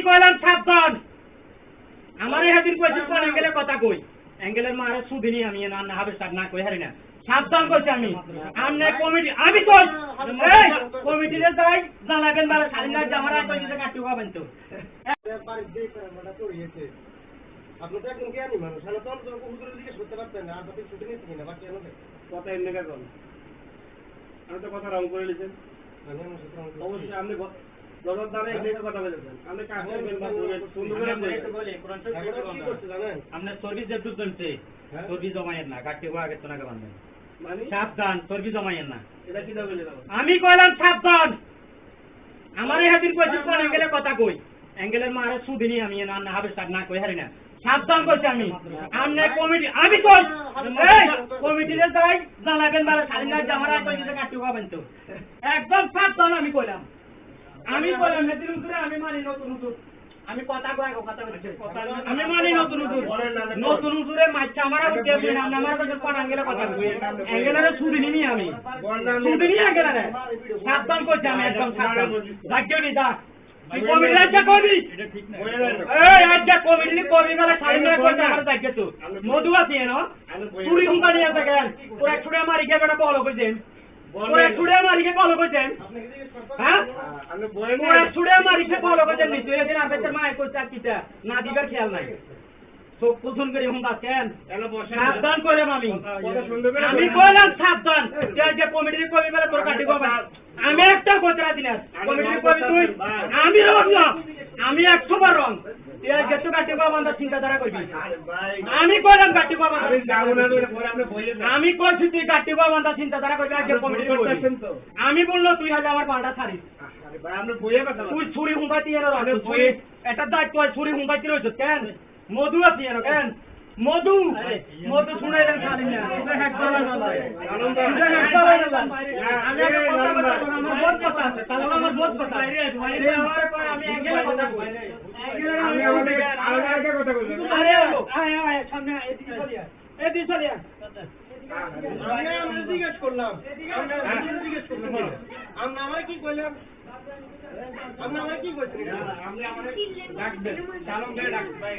কইলাম সাবধান আমার এদিন কইছি কোন অ্যাঙ্গেলে কথা কই অ্যাঙ্গেলের মারে সুদিনি আমি না হবে স্যার না কই হারি না সাবধান কইছি আমি আমনে কমিটি আমি কই এই কমিটিতে যাই জানাবেন বারে স্বাধীনতা জামারা তো কিছু কাটি হবেন তো আপনি তো একদম জ্ঞানী মানুষ হ্যাঁ তো হুজুরের দিকে শুনতে পারতেন না আর বাকি ছুটি নিতে কিনা বাকি আমাদের কথা এমনি কাজ আমি তো কথা রং করে নিয়েছেন অবশ্যই আপনি গজল দ্বারা এমনি কথা বলেছেন আপনি কাছে সুন্দর করে আপনি সার্ভিস যেটু চলছে সার্ভিস জমায়েন না কাটি হওয়া আগে তো না বাঁধবেন সাবধান সার্ভিস জমায়েন না এটা কি দাবি আমি কইলাম সাবধান আমার এদিন কইছি কোন অ্যাঙ্গেলে কথা কই অ্যাঙ্গেলের মারে সুদিনি আমি না হবে স্যার না কই হারি না সাবধান কইছি আমি আমনে কমিটি আমি কই এই কমিটিতে যাই জানাবেন বারে স্বাধীনতা জামারা তো কিছু কাটি হবেন তো একদম সাবধান আমি কইলাম এদিন উঠে আমি মানি নতুন আমি কথা কই কথা বলছি আমি মানি নতুন উঠে মাইছা আমারা উঠে দিন আমার কাছে কোন অ্যাঙ্গেলে কথা কই অ্যাঙ্গেলের সুদিনি নি আমি সুদিনি অ্যাঙ্গেলের সাবধান কইছি আমি একদম সাবধান ভাগ্যনি দা কমিটি আচ্ছা কবি এটা ঠিক না এই আচ্ছা কমিটি কবি গলা স্বাধীনতা কইতে আমার যাচ্ছে তো মধু আছে না চুরি কোম্পানি আছে কেন ওরা ছুড়ে মারি কে বেটা বলো কইছেন ওরা ছুড়ে মারি কে বলো কইছেন হ্যাঁ আপনি বলেন ওরা ছুড়ে মারি কে বলো কইছেন নি তুই এদিন আপনাদের মায়ের কইছে কিটা না দিবার খেয়াল নাই সব কুসুন করে হুম বাসেন সাবধান করে আমি কইলাম সাবধান যে কমিটির কবি বেলা তোর কাটি গো আমি একটা কথা দিলাম কমিটির কবি তুই আমি রং না আমি 100 বার রং তুই যেত কাটি গো বান্দা চিন্তাধারা করবি আমি কইলাম কাটি গো বান্দা আমি কইছি তুই কাটি গো বান্দা চিন্তাধারা করবি আজ কমিটির করতেছেন তো আমি বললো তুই আজ আমার পাঁটা ছাড়িস ভাই আমরা বইয়ে কথা তুই ছুরি হুঁকাতি এর তুই এটা দায়িত্ব ছুরি হুঁকাতি রইছ কেন মধু আছে এর কেন মধু শুনাইলেন খালি না এটা হেক্টর না আমি কথা বলতে আমার বহুত কথা আছে তাহলে আমার বহুত কথা আমার আমি এঙ্গেলে কথা কই আমি আমাদের আলাদা কথা বলছি আরে আয় সামনে এদিকে চলিয়া আমি জিজ্ঞেস করলাম আমরা আমার কি কইলাম আপনি আমার কি কইছেন আপনি আমাদের ডাকবেন চালক দিয়ে ডাকবেন ভাই